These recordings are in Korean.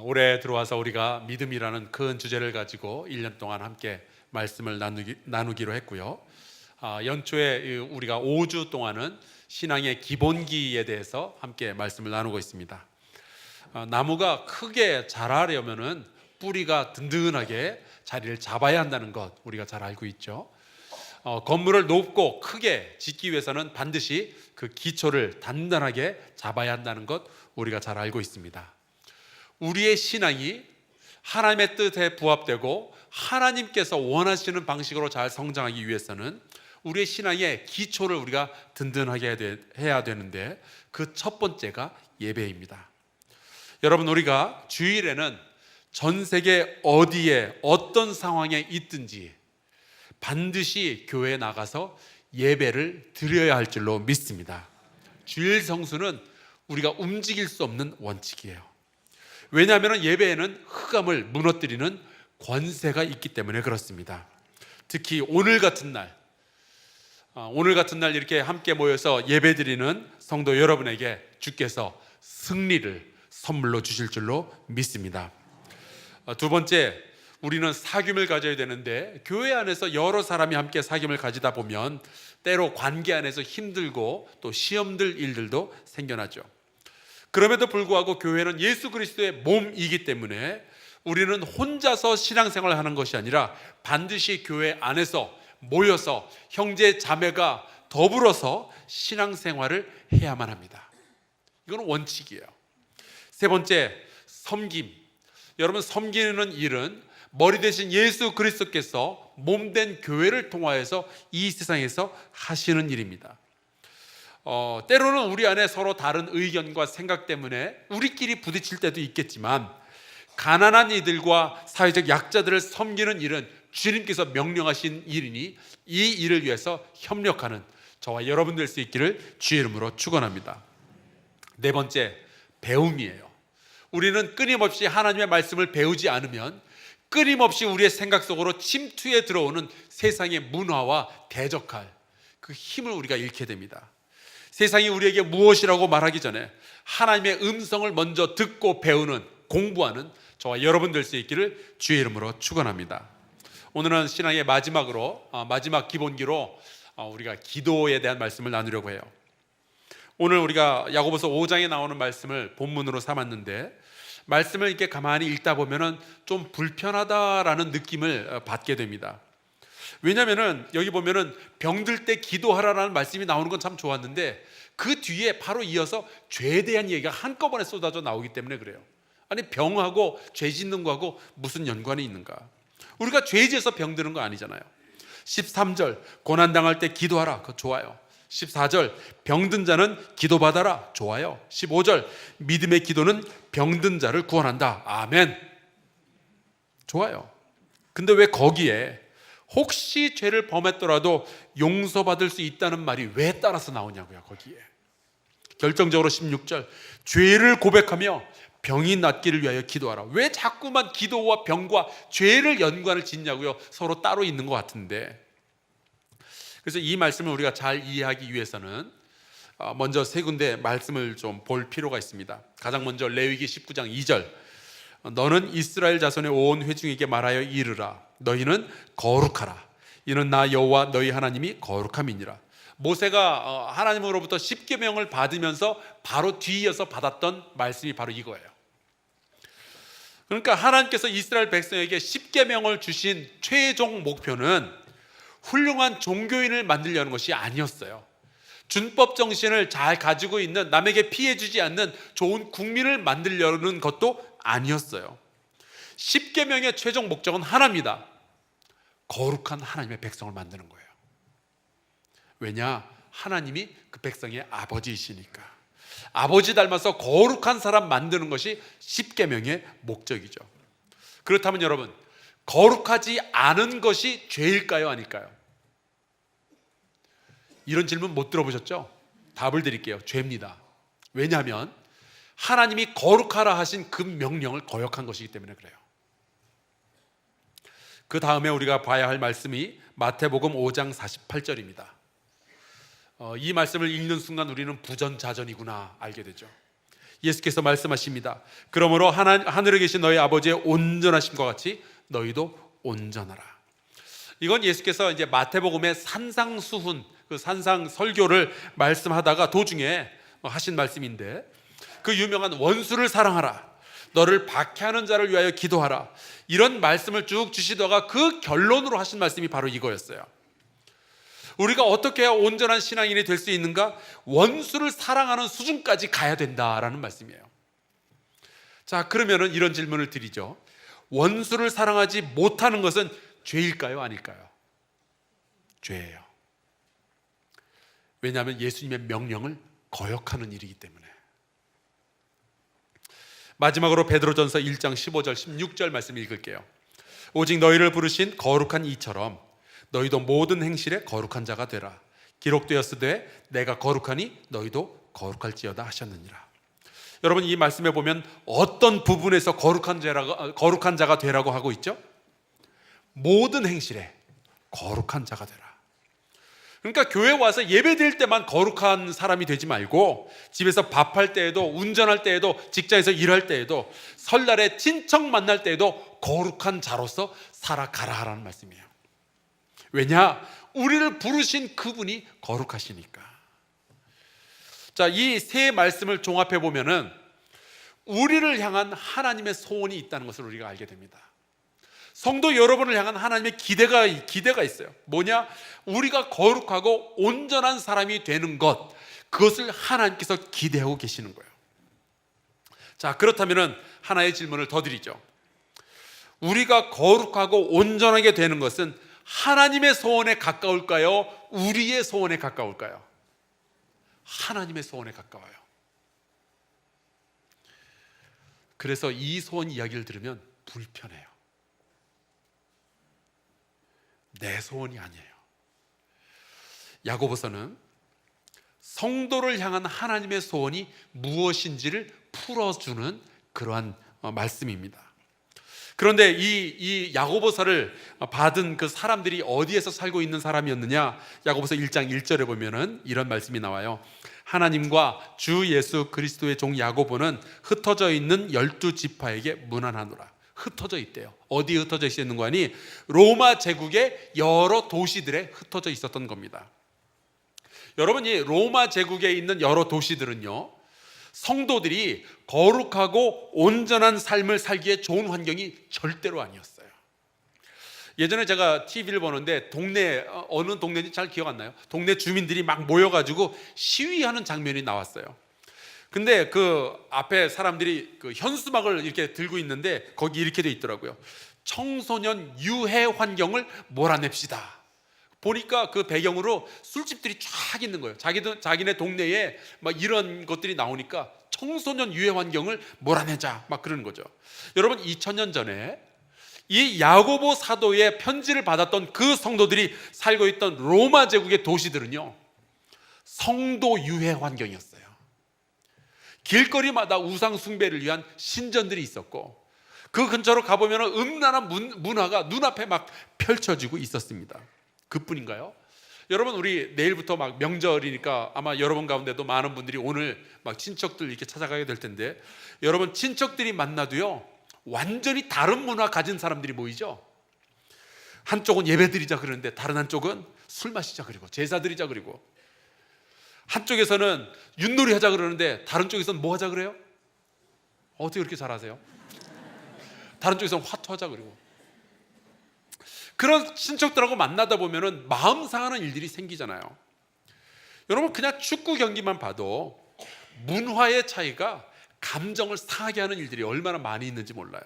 올해 들어와서 우리가 믿음이라는 큰 주제를 가지고 1년 동안 함께 말씀을 나누기로 했고요. 연초에 우리가 5주 동안은 신앙의 기본기에 대해서 함께 말씀을 나누고 있습니다. 나무가 크게 자라려면은 뿌리가 든든하게 자리를 잡아야 한다는 것 우리가 잘 알고 있죠. 건물을 높고 크게 짓기 위해서는 반드시 그 기초를 단단하게 잡아야 한다는 것 우리가 잘 알고 있습니다. 우리의 신앙이 하나님의 뜻에 부합되고 하나님께서 원하시는 방식으로 잘 성장하기 위해서는 우리의 신앙의 기초를 우리가 든든하게 해야 되는데, 그 첫 번째가 예배입니다. 여러분, 우리가 주일에는 전 세계 어디에 어떤 상황에 있든지 반드시 교회에 나가서 예배를 드려야 할 줄로 믿습니다. 주일 성수는 우리가 움직일 수 없는 원칙이에요. 왜냐하면 예배에는 흑암을 무너뜨리는 권세가 있기 때문에 그렇습니다. 특히 오늘 같은 날 이렇게 함께 모여서 예배드리는 성도 여러분에게 주께서 승리를 선물로 주실 줄로 믿습니다. 두 번째, 우리는 사귐을 가져야 되는데, 교회 안에서 여러 사람이 함께 사귐을 가지다 보면 때로 관계 안에서 힘들고 또 시험들 일들도 생겨나죠. 그럼에도 불구하고 교회는 예수 그리스도의 몸이기 때문에 우리는 혼자서 신앙생활을 하는 것이 아니라 반드시 교회 안에서 모여서 형제 자매가 더불어서 신앙생활을 해야만 합니다. 이건 원칙이에요. 세 번째, 섬김. 여러분, 섬기는 일은 머리 대신 예수 그리스도께서 몸된 교회를 통하여서 이 세상에서 하시는 일입니다. 때로는 우리 안에 서로 다른 의견과 생각 때문에 우리끼리 부딪힐 때도 있겠지만, 가난한 이들과 사회적 약자들을 섬기는 일은 주님께서 명령하신 일이니 이 일을 위해서 협력하는 저와 여러분 될 수 있기를 주의 이름으로 축원합니다. 네 번째, 배움이에요. 우리는 끊임없이 하나님의 말씀을 배우지 않으면 끊임없이 우리의 생각 속으로 침투해 들어오는 세상의 문화와 대적할 그 힘을 우리가 잃게 됩니다. 세상이 우리에게 무엇이라고 말하기 전에 하나님의 음성을 먼저 듣고 배우는, 공부하는 저와 여러분 될 수 있기를 주의 이름으로 축원합니다. 오늘은 신앙의 마지막 기본기로 우리가 기도에 대한 말씀을 나누려고 해요. 오늘 우리가 야고보서 5장에 나오는 말씀을 본문으로 삼았는데, 말씀을 이렇게 가만히 읽다 보면은 좀 불편하다라는 느낌을 받게 됩니다. 왜냐하면은 여기 보면은 병들 때 기도하라라는 말씀이 나오는 건 참 좋았는데, 그 뒤에 바로 이어서 죄에 대한 얘기가 한꺼번에 쏟아져 나오기 때문에 그래요. 아니, 병하고 죄 짓는 거하고 무슨 연관이 있는가? 우리가 죄 지어서 병드는 거 아니잖아요. 13절 고난당할 때 기도하라, 그거 좋아요. 14절 병든 자는 기도받아라, 좋아요. 15절 믿음의 기도는 병든 자를 구원한다, 아멘, 좋아요. 근데 왜 거기에 혹시 죄를 범했더라도 용서받을 수 있다는 말이 왜 따라서 나오냐고요. 거기에 결정적으로 16절 죄를 고백하며 병이 낫기를 위하여 기도하라. 왜 자꾸만 기도와 병과 죄를 연관을 짓냐고요. 서로 따로 있는 것 같은데. 그래서 이 말씀을 우리가 잘 이해하기 위해서는 먼저 세 군데 말씀을 좀 볼 필요가 있습니다. 가장 먼저 레위기 19장 2절 너는 이스라엘 자손의 온 회중에게 말하여 이르라. 너희는 거룩하라. 이는 나 여호와 너희 하나님이 거룩함이니라. 모세가 하나님으로부터 십계명을 받으면서 바로 뒤이어서 받았던 말씀이 바로 이거예요. 그러니까 하나님께서 이스라엘 백성에게 십계명을 주신 최종 목표는 훌륭한 종교인을 만들려는 것이 아니었어요. 준법 정신을 잘 가지고 있는, 남에게 피해 주지 않는 좋은 국민을 만들려는 것도 아니었어요. 십계명의 최종 목적은 하나입니다. 거룩한 하나님의 백성을 만드는 거예요. 왜냐? 하나님이 그 백성의 아버지이시니까. 아버지 닮아서 거룩한 사람 만드는 것이 십계명의 목적이죠. 그렇다면 여러분, 거룩하지 않은 것이 죄일까요, 아닐까요? 이런 질문 못 들어보셨죠? 답을 드릴게요. 죄입니다. 왜냐하면 하나님이 거룩하라 하신 그 명령을 거역한 것이기 때문에 그래요. 그 다음에 우리가 봐야 할 말씀이 마태복음 5장 48절입니다. 이 말씀을 읽는 순간 우리는 부전자전이구나 알게 되죠. 예수께서 말씀하십니다. 그러므로 하늘에 계신 너희 아버지의 온전하심과 같이 너희도 온전하라. 이건 예수께서 이제 마태복음의 산상수훈, 그 산상 설교를 말씀하다가 도중에 하신 말씀인데, 그 유명한 원수를 사랑하라, 너를 박해하는 자를 위하여 기도하라, 이런 말씀을 쭉 주시다가 그 결론으로 하신 말씀이 바로 이거였어요. 우리가 어떻게 해야 온전한 신앙인이 될 수 있는가? 원수를 사랑하는 수준까지 가야 된다라는 말씀이에요. 자, 그러면은 이런 질문을 드리죠. 원수를 사랑하지 못하는 것은 죄일까요? 아닐까요? 죄예요. 왜냐하면 예수님의 명령을 거역하는 일이기 때문에. 마지막으로 베드로전서 1장 15절 16절 말씀 읽을게요. 오직 너희를 부르신 거룩한 이처럼 너희도 모든 행실에 거룩한 자가 되라. 기록되었으되 내가 거룩하니 너희도 거룩할지어다 하셨느니라. 여러분, 이 말씀에 보면 어떤 부분에서 거룩한 자가 되라고 하고 있죠? 모든 행실에 거룩한 자가 되라. 그러니까 교회 와서 예배 드릴 때만 거룩한 사람이 되지 말고, 집에서 밥할 때에도, 운전할 때에도, 직장에서 일할 때에도, 설날에 친척 만날 때에도 거룩한 자로서 살아가라 하라는 말씀이에요. 왜냐? 우리를 부르신 그분이 거룩하시니까. 자, 이 세 말씀을 종합해 보면은 우리를 향한 하나님의 소원이 있다는 것을 우리가 알게 됩니다. 성도 여러분을 향한 하나님의 기대가 있어요. 뭐냐? 우리가 거룩하고 온전한 사람이 되는 것, 그것을 하나님께서 기대하고 계시는 거예요. 자, 그렇다면 하나의 질문을 더 드리죠. 우리가 거룩하고 온전하게 되는 것은 하나님의 소원에 가까울까요? 우리의 소원에 가까울까요? 하나님의 소원에 가까워요. 그래서 이 소원 이야기를 들으면 불편해요. 내 소원이 아니에요. 야고보서는 성도를 향한 하나님의 소원이 무엇인지를 풀어주는 그러한 말씀입니다. 그런데 이 야고보서를 받은 그 사람들이 어디에서 살고 있는 사람이었느냐? 야고보서 1장 1절에 보면은 이런 말씀이 나와요. 하나님과 주 예수 그리스도의 종 야고보는 흩어져 있는 12지파에게 문안하노라. 흩어져 있대요. 어디에 흩어져 있었는 거 아니? 로마 제국의 여러 도시들에 흩어져 있었던 겁니다. 여러분, 이 로마 제국에 있는 여러 도시들은요, 성도들이 거룩하고 온전한 삶을 살기에 좋은 환경이 절대로 아니었어요. 예전에 제가 TV를 보는데 동네, 어느 동네인지 잘 기억 안 나요. 동네 주민들이 막 모여가지고 시위하는 장면이 나왔어요. 근데 그 앞에 사람들이 그 현수막을 이렇게 들고 있는데 거기 이렇게 돼 있더라고요. 청소년 유해 환경을 몰아냅시다. 보니까 그 배경으로 술집들이 쫙 있는 거예요. 자기네 동네에 막 이런 것들이 나오니까 청소년 유해 환경을 몰아내자 막 그러는 거죠. 여러분, 2000년 전에 이 야고보 사도의 편지를 받았던 그 성도들이 살고 있던 로마 제국의 도시들은요, 성도 유해 환경이었어요. 길거리마다 우상 숭배를 위한 신전들이 있었고, 그 근처로 가보면 음란한 문화가 눈앞에 막 펼쳐지고 있었습니다. 그뿐인가요? 여러분, 우리 내일부터 막 명절이니까 아마 여러분 가운데도 많은 분들이 오늘 막 친척들 이렇게 찾아가게 될 텐데, 여러분, 친척들이 만나도요, 완전히 다른 문화 가진 사람들이 모이죠. 한쪽은 예배 드리자 그러는데 다른 한쪽은 술 마시자 그리고 제사 드리자 그리고, 한쪽에서는 윷놀이 하자 그러는데 다른 쪽에서는 뭐 하자 그래요? 어떻게 그렇게 잘하세요? 다른 쪽에서는 화투하자 그리고. 그런 친척들하고 만나다 보면은 마음 상하는 일들이 생기잖아요. 여러분, 그냥 축구 경기만 봐도 문화의 차이가 감정을 상하게 하는 일들이 얼마나 많이 있는지 몰라요.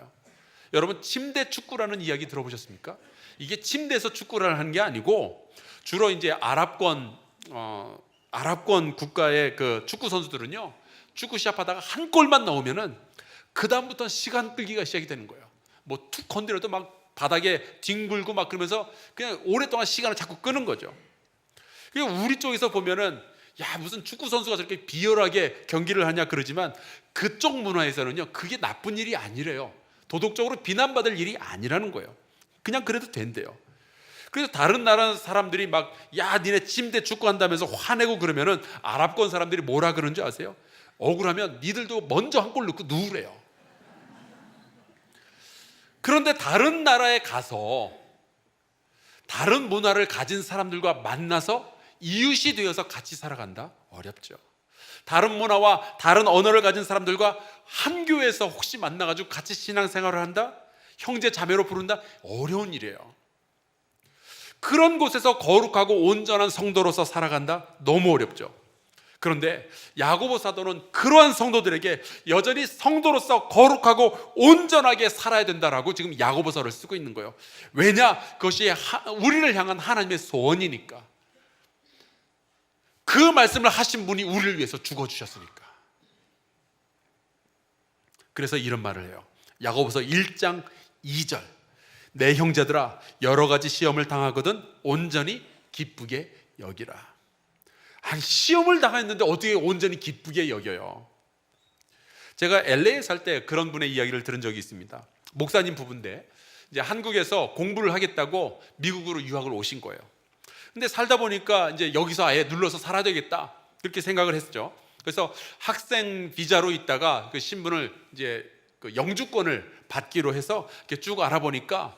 여러분, 침대 축구라는 이야기 들어보셨습니까? 이게 침대에서 축구를 하는 게 아니고, 주로 이제 아랍권 국가의 그 축구 선수들은요, 축구 시합하다가 한 골만 넣으면은 그 다음부터는 시간 끌기가 시작이 되는 거예요. 뭐 툭 건드려도 막 바닥에 뒹굴고 막 그러면서 그냥 오랫동안 시간을 자꾸 끄는 거죠. 그러니까 우리 쪽에서 보면은 야, 무슨 축구 선수가 저렇게 비열하게 경기를 하냐 그러지만, 그쪽 문화에서는요, 그게 나쁜 일이 아니래요. 도덕적으로 비난받을 일이 아니라는 거예요. 그냥 그래도 된대요. 그래서 다른 나라 사람들이 막 야, 니네 침대 축구 한다면서 화내고 그러면은 아랍권 사람들이 뭐라 그러는 줄 아세요? 억울하면 니들도 먼저 한 골 넣고 누우래요. 그런데 다른 나라에 가서 다른 문화를 가진 사람들과 만나서 이웃이 되어서 같이 살아간다? 어렵죠. 다른 문화와 다른 언어를 가진 사람들과 한 교회에서 혹시 만나가지고 같이 신앙생활을 한다? 형제 자매로 부른다? 어려운 일이에요. 그런 곳에서 거룩하고 온전한 성도로서 살아간다? 너무 어렵죠. 그런데 야고보 사도는 그러한 성도들에게 여전히 성도로서 거룩하고 온전하게 살아야 된다라고 지금 야고보서를 쓰고 있는 거예요. 왜냐? 그것이 우리를 향한 하나님의 소원이니까. 그 말씀을 하신 분이 우리를 위해서 죽어주셨으니까. 그래서 이런 말을 해요. 야고보서 1장 2절. 내 형제들아, 여러 가지 시험을 당하거든 온전히 기쁘게 여기라. 아니, 시험을 당했는데 어떻게 온전히 기쁘게 여겨요? 제가 LA에 살 때 그런 분의 이야기를 들은 적이 있습니다. 목사님 부부인데 이제 한국에서 공부를 하겠다고 미국으로 유학을 오신 거예요. 근데 살다 보니까 이제 여기서 아예 눌러서 살아야 되겠다 그렇게 생각을 했죠. 그래서 학생 비자로 있다가 그 신분을 이제 그 영주권을 받기로 해서 이렇게 쭉 알아보니까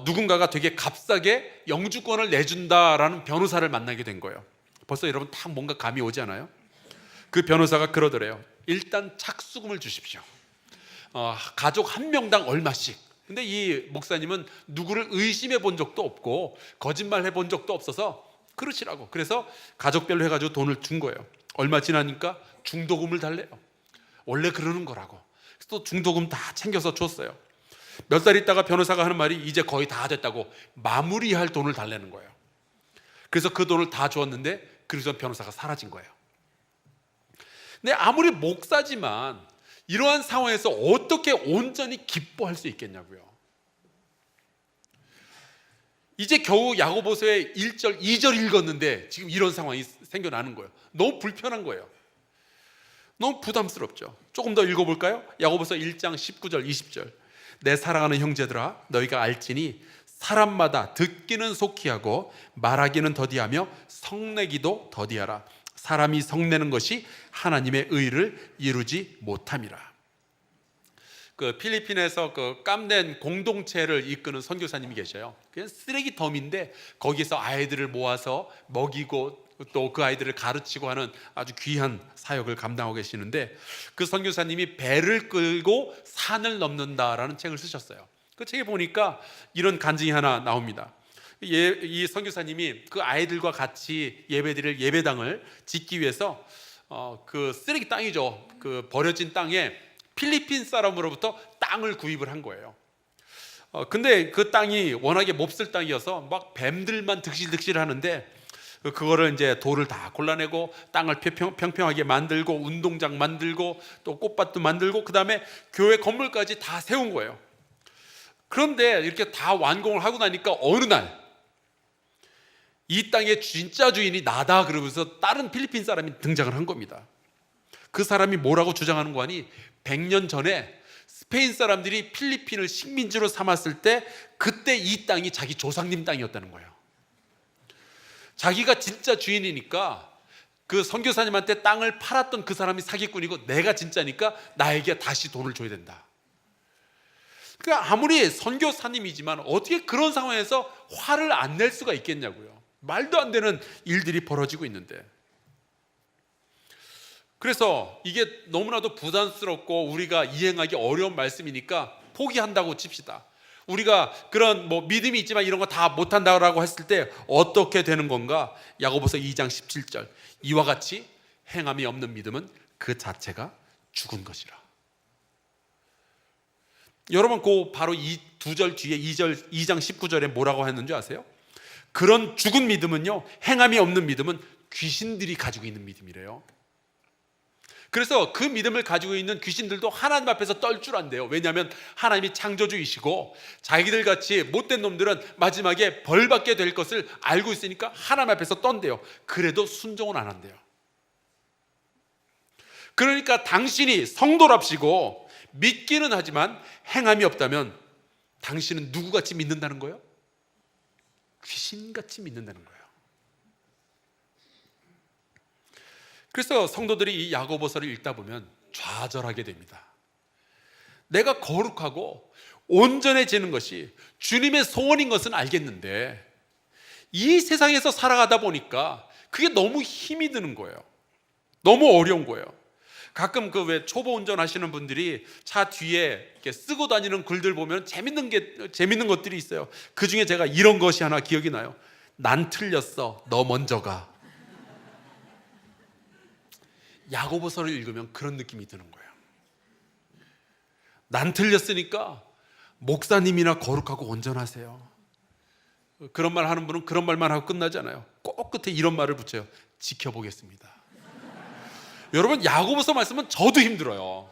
누군가가 되게 값싸게 영주권을 내준다라는 변호사를 만나게 된 거예요. 벌써 여러분 딱 뭔가 감이 오지 않아요? 그 변호사가 그러더래요. 일단 착수금을 주십시오. 가족 한 명당 얼마씩. 근데 이 목사님은 누구를 의심해 본 적도 없고 거짓말 해본 적도 없어서 그러시라고. 그래서 가족별로 해가지고 돈을 준 거예요. 얼마 지나니까 중도금을 달래요. 원래 그러는 거라고. 그래서 또 중도금 다 챙겨서 줬어요. 몇 달 있다가 변호사가 하는 말이 이제 거의 다 됐다고 마무리할 돈을 달래는 거예요. 그래서 그 돈을 다 주었는데 그래서 변호사가 사라진 거예요. 근데 아무리 목사지만 이러한 상황에서 어떻게 온전히 기뻐할 수 있겠냐고요. 이제 겨우 야고보서의 1절, 2절 읽었는데 지금 이런 상황이 생겨나는 거예요. 너무 불편한 거예요. 너무 부담스럽죠. 조금 더 읽어볼까요? 야고보서 1장 19절, 20절. 내 사랑하는 형제들아, 너희가 알지니 사람마다 듣기는 속히하고 말하기는 더디하며 성내기도 더디하라. 사람이 성내는 것이 하나님의 의를 이루지 못함이라. 그 필리핀에서 그 깜낸 공동체를 이끄는 선교사님이 계셔요. 그냥 쓰레기 덤인데 거기서 아이들을 모아서 먹이고 또 그 아이들을 가르치고 하는 아주 귀한 사역을 감당하고 계시는데 그 선교사님이 배를 끌고 산을 넘는다라는 책을 쓰셨어요. 그 책에 보니까 이런 간증이 하나 나옵니다. 이 선교사님이 그 아이들과 같이 예배드릴 예배당을 짓기 위해서 그 쓰레기 땅이죠. 그 버려진 땅에 필리핀 사람으로부터 땅을 구입을 한 거예요. 근데 그 땅이 워낙에 몹쓸 땅이어서 막 뱀들만 득실득실 하는데 그거를 이제 돌을 다 골라내고 땅을 평평하게 만들고 운동장 만들고 또 꽃밭도 만들고 그 다음에 교회 건물까지 다 세운 거예요. 그런데 이렇게 다 완공을 하고 나니까 어느 날 이 땅의 진짜 주인이 나다 그러면서 다른 필리핀 사람이 등장을 한 겁니다. 그 사람이 뭐라고 주장하는 거 아니 100년 전에 스페인 사람들이 필리핀을 식민지로 삼았을 때 그때 이 땅이 자기 조상님 땅이었다는 거예요. 자기가 진짜 주인이니까 그 선교사님한테 땅을 팔았던 그 사람이 사기꾼이고 내가 진짜니까 나에게 다시 돈을 줘야 된다. 그러니까 아무리 선교사님이지만 어떻게 그런 상황에서 화를 안 낼 수가 있겠냐고요. 말도 안 되는 일들이 벌어지고 있는데. 그래서 이게 너무나도 부담스럽고 우리가 이행하기 어려운 말씀이니까 포기한다고 칩시다. 우리가 그런 믿음이 있지만 이런 거 다 못한다고 했을 때 어떻게 되는 건가? 야고보서 2장 17절. 이와 같이 행함이 없는 믿음은 그 자체가 죽은 것이라. 여러분 그 바로 이 두 절 뒤에 2장 19절에 뭐라고 했는지 아세요? 그런 죽은 믿음은요, 행함이 없는 믿음은 귀신들이 가지고 있는 믿음이래요. 그래서 그 믿음을 가지고 있는 귀신들도 하나님 앞에서 떨 줄 안대요. 왜냐하면 하나님이 창조주이시고 자기들 같이 못된 놈들은 마지막에 벌받게 될 것을 알고 있으니까 하나님 앞에서 떤대요. 그래도 순종은 안 한대요. 그러니까 당신이 성도랍시고 믿기는 하지만 행함이 없다면 당신은 누구같이 믿는다는 거예요? 귀신같이 믿는다는 거예요. 그래서 성도들이 이 야고보서를 읽다 보면 좌절하게 됩니다. 내가 거룩하고 온전해지는 것이 주님의 소원인 것은 알겠는데 이 세상에서 살아가다 보니까 그게 너무 힘이 드는 거예요. 너무 어려운 거예요. 가끔 그 왜 초보 운전하시는 분들이 차 뒤에 이렇게 쓰고 다니는 글들 보면 재밌는 것들이 있어요. 그 중에 제가 이런 것이 하나 기억이 나요. 난 틀렸어, 너 먼저 가. 야고보서를 읽으면 그런 느낌이 드는 거예요. 난 틀렸으니까 목사님이나 거룩하고 온전하세요. 그런 말 하는 분은 그런 말만 하고 끝나잖아요. 꼭 끝에 이런 말을 붙여요. 지켜보겠습니다. 여러분, 야고보서 말씀은 저도 힘들어요.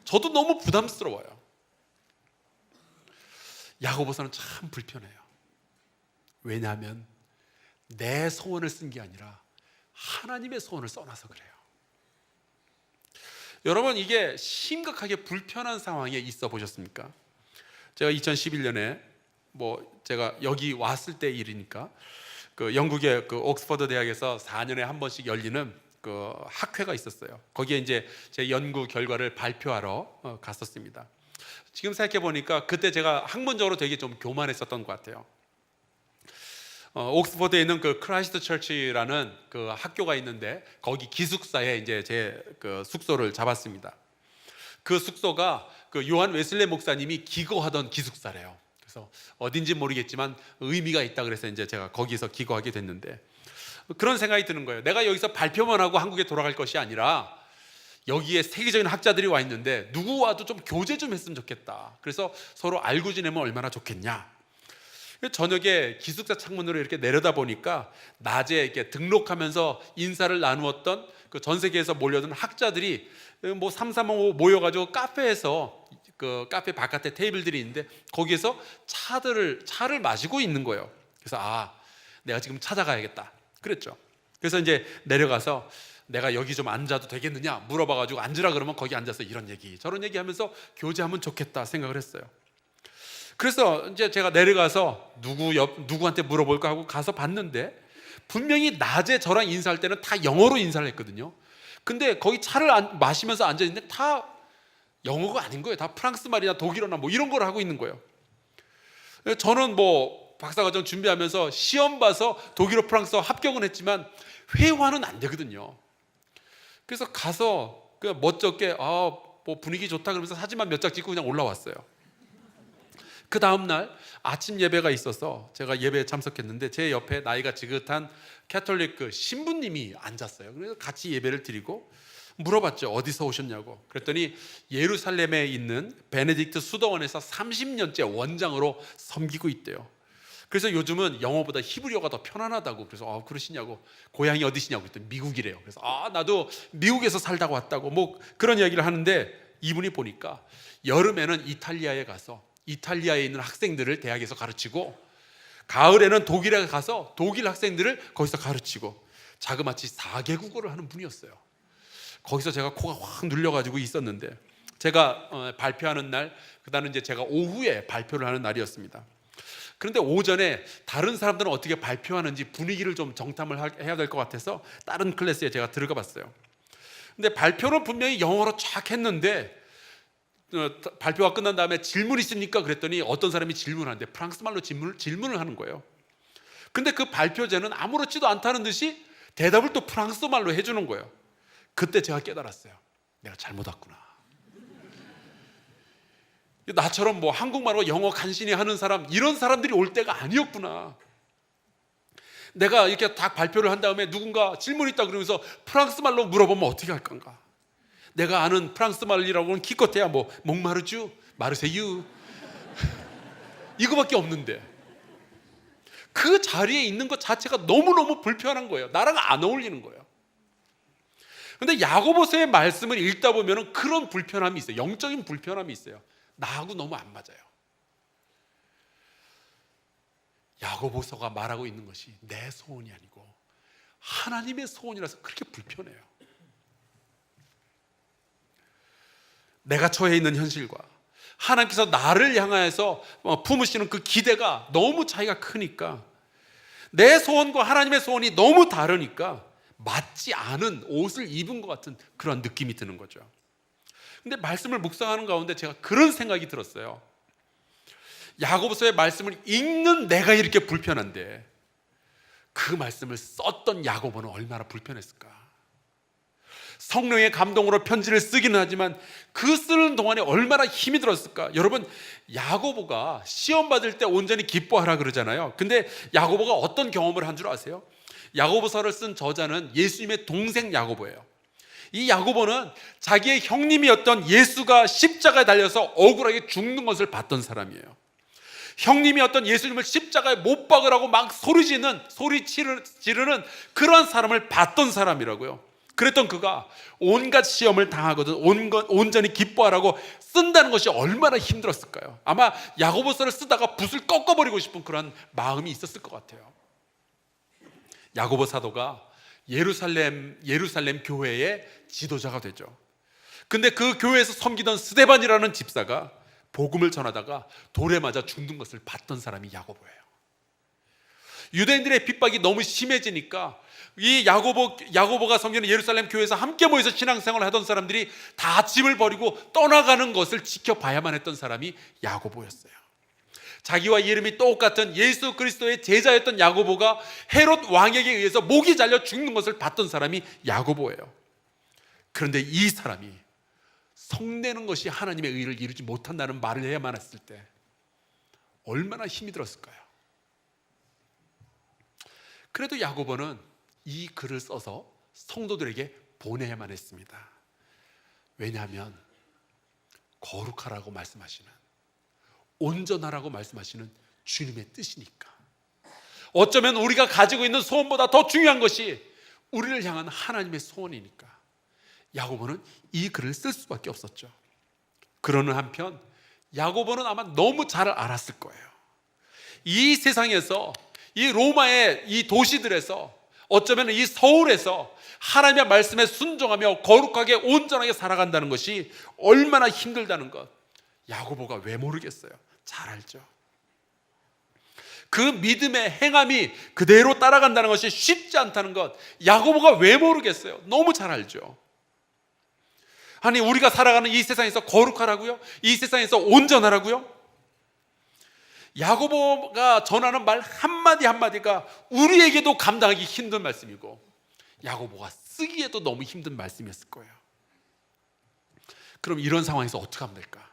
저도 너무 부담스러워요. 야고보서는 참 불편해요. 왜냐하면 내 소원을 쓴 게 아니라 하나님의 소원을 써놔서 그래요. 여러분, 이게 심각하게 불편한 상황에 있어 보셨습니까? 제가 2011년에 제가 여기 왔을 때 일이니까 그 영국의 그 옥스퍼드 대학에서 4년에 한 번씩 열리는 그 학회가 있었어요. 거기에 이제 제 연구 결과를 발표하러 갔었습니다. 지금 생각해 보니까 그때 제가 학문적으로 되게 좀 교만했었던 것 같아요. 옥스퍼드에 있는 그 크라이스트 처치라는 그 학교가 있는데 거기 기숙사에 이제 제 그 숙소를 잡았습니다. 그 숙소가 그 요한 웨슬레 목사님이 기거하던 기숙사래요. 그래서 어딘지 모르겠지만 의미가 있다 그래서 이제 제가 거기서 기거하게 됐는데 그런 생각이 드는 거예요. 내가 여기서 발표만 하고 한국에 돌아갈 것이 아니라 여기에 세계적인 학자들이 와 있는데 누구와도 좀 교제 좀 했으면 좋겠다. 그래서 서로 알고 지내면 얼마나 좋겠냐. 저녁에 기숙사 창문으로 이렇게 내려다 보니까 낮에 이렇게 등록하면서 인사를 나누었던 그 전 세계에서 몰려든 학자들이 뭐 3, 4, 5 모여가지고 카페에서 그 카페 바깥에 테이블들이 있는데 거기에서 차를 마시고 있는 거예요. 그래서 내가 지금 찾아가야겠다 그랬죠. 그래서 이제 내려가서 내가 여기 좀 앉아도 되겠느냐 물어봐가지고 앉으라 그러면 거기 앉아서 이런 얘기 저런 얘기하면서 교제하면 좋겠다 생각을 했어요. 그래서 이제 제가 내려가서 누구한테 물어볼까 하고 가서 봤는데 분명히 낮에 저랑 인사할 때는 다 영어로 인사를 했거든요. 근데 거기 차를 마시면서 앉아있는데 다 영어가 아닌 거예요. 다 프랑스 말이나 독일어나 뭐 이런 걸 하고 있는 거예요. 저는 뭐 박사과정 준비하면서 시험 봐서 독일어 프랑스어 합격은 했지만 회화는 안 되거든요. 그래서 가서 그냥 멋쩍게 뭐 분위기 좋다 그러면서 사진만 몇 장 찍고 그냥 올라왔어요. 그 다음날 아침 예배가 있어서 제가 예배에 참석했는데 제 옆에 나이가 지긋한 캐톨릭 그 신부님이 앉았어요. 그래서 같이 예배를 드리고 물어봤죠. 어디서 오셨냐고. 그랬더니 예루살렘에 있는 베네딕트 수도원에서 30년째 원장으로 섬기고 있대요. 그래서 요즘은 영어보다 히브리어가 더 편안하다고. 그래서 그러시냐고. 고향이 어디시냐고 그랬더니 미국이래요. 그래서 나도 미국에서 살다가 왔다고 뭐 그런 이야기를 하는데 이분이 보니까 여름에는 이탈리아에 가서 이탈리아에 있는 학생들을 대학에서 가르치고 가을에는 독일에 가서 독일 학생들을 거기서 가르치고 자그마치 4개국어를 하는 분이었어요. 거기서 제가 코가 확 눌려가지고 있었는데 제가 발표하는 날 그다음에 이제 제가 오후에 발표를 하는 날이었습니다. 그런데 오전에 다른 사람들은 어떻게 발표하는지 분위기를 좀 정탐을 해야 될 것 같아서 다른 클래스에 제가 들어가 봤어요. 근데 발표는 분명히 영어로 쫙 했는데 발표가 끝난 다음에 질문 있습니까? 그랬더니 어떤 사람이 질문하는데 프랑스 말로 질문을 하는 거예요. 근데 그 발표자는 아무렇지도 않다는 듯이 대답을 또 프랑스 말로 해주는 거예요. 그때 제가 깨달았어요. 내가 잘못 왔구나. 나처럼 뭐 한국말로 영어 간신히 하는 사람 이런 사람들이 올 때가 아니었구나. 내가 이렇게 딱 발표를 한 다음에 누군가 질문 있다 그러면서 프랑스 말로 물어보면 어떻게 할 건가? 내가 아는 프랑스 말이라고는 기껏해야 뭐 몽마르주, 마르세유 이거밖에 없는데 그 자리에 있는 것 자체가 너무너무 불편한 거예요. 나랑 안 어울리는 거예요. 근데 야고보서의 말씀을 읽다 보면 그런 불편함이 있어요. 영적인 불편함이 있어요. 나하고 너무 안 맞아요. 야고보서가 말하고 있는 것이 내 소원이 아니고 하나님의 소원이라서 그렇게 불편해요. 내가 처해 있는 현실과 하나님께서 나를 향하여서 품으시는 그 기대가 너무 차이가 크니까 내 소원과 하나님의 소원이 너무 다르니까 맞지 않은 옷을 입은 것 같은 그런 느낌이 드는 거죠. 근데 말씀을 묵상하는 가운데 제가 그런 생각이 들었어요. 야고보서의 말씀을 읽는 내가 이렇게 불편한데 그 말씀을 썼던 야고보는 얼마나 불편했을까. 성령의 감동으로 편지를 쓰기는 하지만 그 쓰는 동안에 얼마나 힘이 들었을까. 여러분, 야고보가 시험 받을 때 온전히 기뻐하라 그러잖아요. 근데 야고보가 어떤 경험을 한 줄 아세요? 야고보서를 쓴 저자는 예수님의 동생 야고보예요. 이 야고보는 자기의 형님이었던 예수가 십자가에 달려서 억울하게 죽는 것을 봤던 사람이에요. 형님이었던 예수님을 십자가에 못 박으라고 막 소리 지르는 그런 사람을 봤던 사람이라고요. 그랬던 그가 온갖 시험을 당하거든 온전히 기뻐하라고 쓴다는 것이 얼마나 힘들었을까요? 아마 야고보서를 쓰다가 붓을 꺾어버리고 싶은 그런 마음이 있었을 것 같아요. 야고보 사도가 예루살렘 교회의 지도자가 되죠. 근데 그 교회에서 섬기던 스데반이라는 집사가 복음을 전하다가 돌에 맞아 죽는 것을 봤던 사람이 야고보예요. 유대인들의 핍박이 너무 심해지니까 이 야고보가 섬기는 예루살렘 교회에서 함께 모여서 신앙생활을 하던 사람들이 다 집을 버리고 떠나가는 것을 지켜봐야만 했던 사람이 야고보였어요. 자기와 이름이 똑같은 예수 그리스도의 제자였던 야고보가 헤롯 왕에게 의해서 목이 잘려 죽는 것을 봤던 사람이 야고보예요. 그런데 이 사람이 성내는 것이 하나님의 의를 이루지 못한다는 말을 해야만 했을 때 얼마나 힘이 들었을까요? 그래도 야고보는 이 글을 써서 성도들에게 보내야만 했습니다. 왜냐하면 거룩하라고 말씀하시는, 온전하라고 말씀하시는 주님의 뜻이니까. 어쩌면 우리가 가지고 있는 소원보다 더 중요한 것이 우리를 향한 하나님의 소원이니까 야고보는 이 글을 쓸 수밖에 없었죠. 그러는 한편 야고보는 아마 너무 잘 알았을 거예요. 이 세상에서, 이 로마의 이 도시들에서, 어쩌면 이 서울에서 하나님의 말씀에 순종하며 거룩하게 온전하게 살아간다는 것이 얼마나 힘들다는 것, 야고보가 왜 모르겠어요? 잘 알죠. 그 믿음의 행함이 그대로 따라간다는 것이 쉽지 않다는 것, 야고보가 왜 모르겠어요? 너무 잘 알죠. 아니, 우리가 살아가는 이 세상에서 거룩하라고요? 이 세상에서 온전하라고요? 야고보가 전하는 말 한마디 한마디가 우리에게도 감당하기 힘든 말씀이고 야고보가 쓰기에도 너무 힘든 말씀이었을 거예요. 그럼 이런 상황에서 어떻게 하면 될까?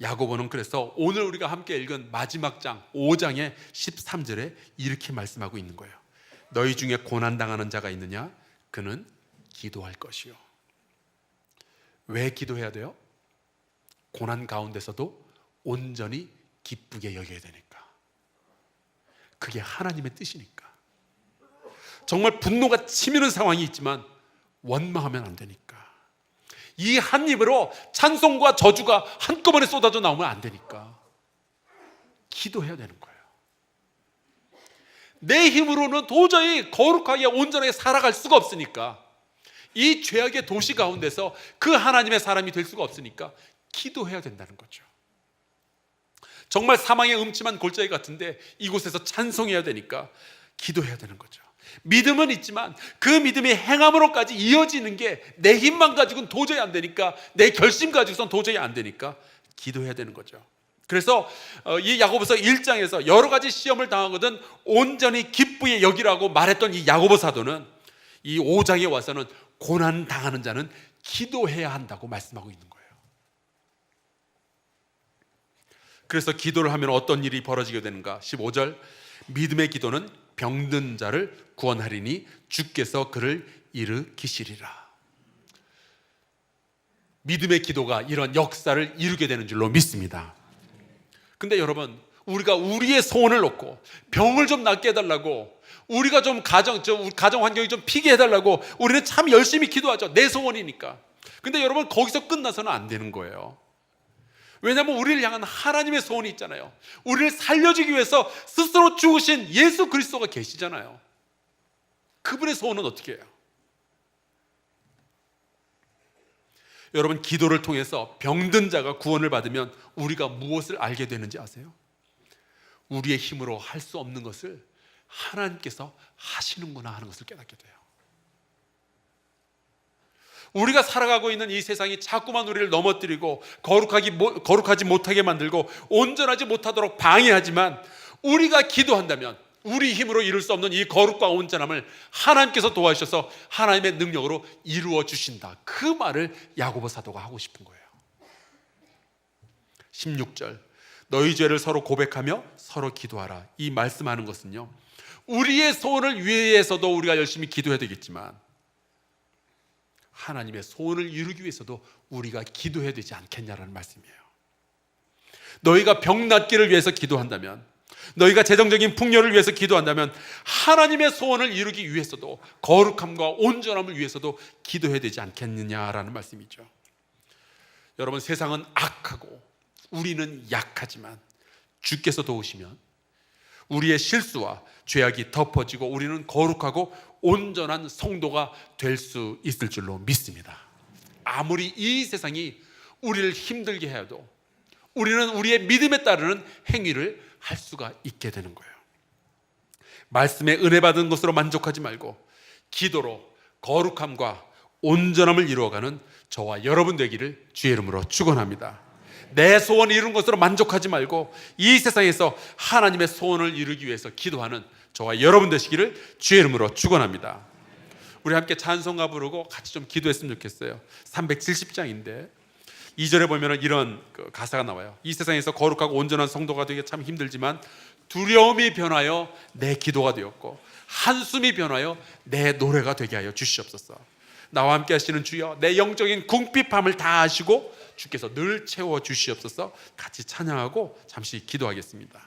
야고보는 그래서 오늘 우리가 함께 읽은 마지막 장 5장의 13절에 이렇게 말씀하고 있는 거예요. 너희 중에 고난당하는 자가 있느냐? 그는 기도할 것이요. 왜 기도해야 돼요? 고난 가운데서도 온전히 기쁘게 여겨야 되니까. 그게 하나님의 뜻이니까. 정말 분노가 치미는 상황이 있지만 원망하면 안 되니까. 이 한 입으로 찬송과 저주가 한꺼번에 쏟아져 나오면 안 되니까 기도해야 되는 거예요. 내 힘으로는 도저히 거룩하게 온전하게 살아갈 수가 없으니까, 이 죄악의 도시 가운데서 그 하나님의 사람이 될 수가 없으니까 기도해야 된다는 거죠. 정말 사망의 음침한 골짜기 같은데 이곳에서 찬송해야 되니까 기도해야 되는 거죠. 믿음은 있지만 그 믿음이 행함으로까지 이어지는 게 내 힘만 가지고는 도저히 안 되니까, 내 결심 가지고선 도저히 안 되니까 기도해야 되는 거죠. 그래서 이 야고보서 1장에서 여러 가지 시험을 당하거든 온전히 기쁘게 여기라고 말했던 이 야고보 사도는 이 5장에 와서는 고난 당하는 자는 기도해야 한다고 말씀하고 있는 거예요. 그래서 기도를 하면 어떤 일이 벌어지게 되는가? 15절, 믿음의 기도는 병든 자를 구원하리니 주께서 그를 일으키시리라. 믿음의 기도가 이런 역사를 이루게 되는 줄로 믿습니다. 근데 여러분, 우리가 우리의 소원을 놓고 병을 좀 낫게 해달라고, 우리가 좀 가정 환경이 좀 피게 해달라고 우리는 참 열심히 기도하죠. 내 소원이니까. 근데 여러분, 거기서 끝나서는 안 되는 거예요. 왜냐하면 우리를 향한 하나님의 소원이 있잖아요. 우리를 살려주기 위해서 스스로 죽으신 예수 그리스도가 계시잖아요. 그분의 소원은 어떻게 해요? 여러분, 기도를 통해서 병든 자가 구원을 받으면 우리가 무엇을 알게 되는지 아세요? 우리의 힘으로 할 수 없는 것을 하나님께서 하시는구나 하는 것을 깨닫게 돼요. 우리가 살아가고 있는 이 세상이 자꾸만 우리를 넘어뜨리고 거룩하지 못하게 만들고 온전하지 못하도록 방해하지만, 우리가 기도한다면 우리 힘으로 이룰 수 없는 이 거룩과 온전함을 하나님께서 도와주셔서 하나님의 능력으로 이루어 주신다. 그 말을 야고보 사도가 하고 싶은 거예요. 16절, 너희 죄를 서로 고백하며 서로 기도하라. 이 말씀하는 것은요, 우리의 소원을 위해서도 우리가 열심히 기도해야 되겠지만 하나님의 소원을 이루기 위해서도 우리가 기도해야 되지 않겠냐라는 말씀이에요. 너희가 병 낫기를 위해서 기도한다면, 너희가 재정적인 풍요를 위해서 기도한다면 하나님의 소원을 이루기 위해서도, 거룩함과 온전함을 위해서도 기도해야 되지 않겠느냐라는 말씀이죠. 여러분, 세상은 악하고 우리는 약하지만 주께서 도우시면 우리의 실수와 죄악이 덮어지고 우리는 거룩하고 온전한 성도가 될 수 있을 줄로 믿습니다. 아무리 이 세상이 우리를 힘들게 해도 우리는 우리의 믿음에 따르는 행위를 할 수가 있게 되는 거예요. 말씀에 은혜 받은 것으로 만족하지 말고 기도로 거룩함과 온전함을 이루어가는 저와 여러분 되기를 주의 이름으로 축원합니다. 내 소원을 이룬 것으로 만족하지 말고 이 세상에서 하나님의 소원을 이루기 위해서 기도하는 저와 여러분 되시기를 주의 이름으로 축원합니다. 우리 함께 찬송가 부르고 같이 좀 기도했으면 좋겠어요. 370장인데 2절에 보면 이런 가사가 나와요. 이 세상에서 거룩하고 온전한 성도가 되기 참 힘들지만 두려움이 변하여 내 기도가 되었고 한숨이 변하여 내 노래가 되게 하여 주시옵소서. 나와 함께 하시는 주여, 내 영적인 궁핍함을 다 아시고 주께서 늘 채워 주시옵소서. 같이 찬양하고 잠시 기도하겠습니다.